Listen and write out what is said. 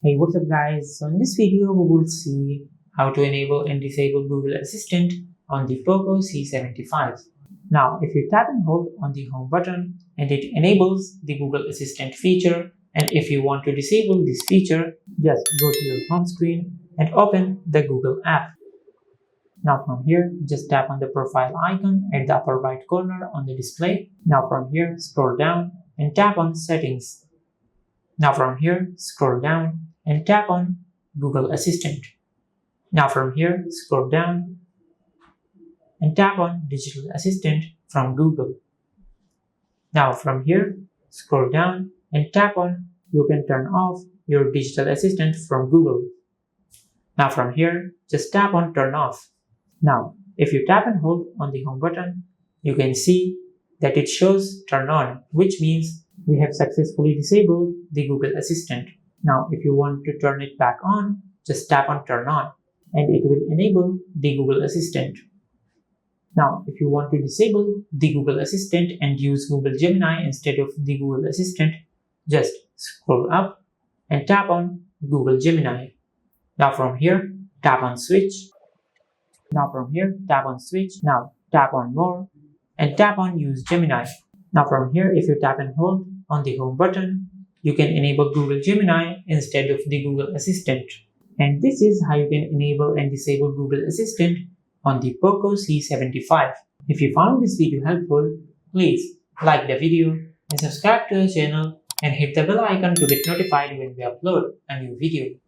Hey, what's up guys? So in this video we will see how to enable and disable Google Assistant on the Poco C75. Now if you tap and hold on the home button and it enables the Google Assistant feature, and if you want to disable this feature, just go to your home screen and open the Google app. Now from here, just tap on the profile icon at the upper right corner on the display. Now from here, scroll down and tap on Settings. Now from here, scroll down and tap on Google Assistant. Now from here, scroll down and tap on Digital Assistant from Google. Now from here, scroll down and tap on You can turn off your Digital Assistant from Google. Now from here, just tap on Turn off. Now, if you tap and hold on the home button, you can see that it shows Turn on, which means we have successfully disabled the Google Assistant. Now, if you want to turn it back on, just tap on Turn on and it will enable the Google Assistant. Now, if you want to disable the Google Assistant and use Google Gemini instead of the Google Assistant, just scroll up and tap on Google Gemini. Now from here, tap on Switch. Now from here, tap on Switch. Now tap on More and tap on Use Gemini. Now from here, if you tap and hold on the home button, you can enable Google Gemini instead of the Google Assistant. And this is how you can enable and disable Google Assistant on the Poco C75. If you found this video helpful, please like the video and subscribe to our channel and hit the bell icon to get notified when we upload a new video.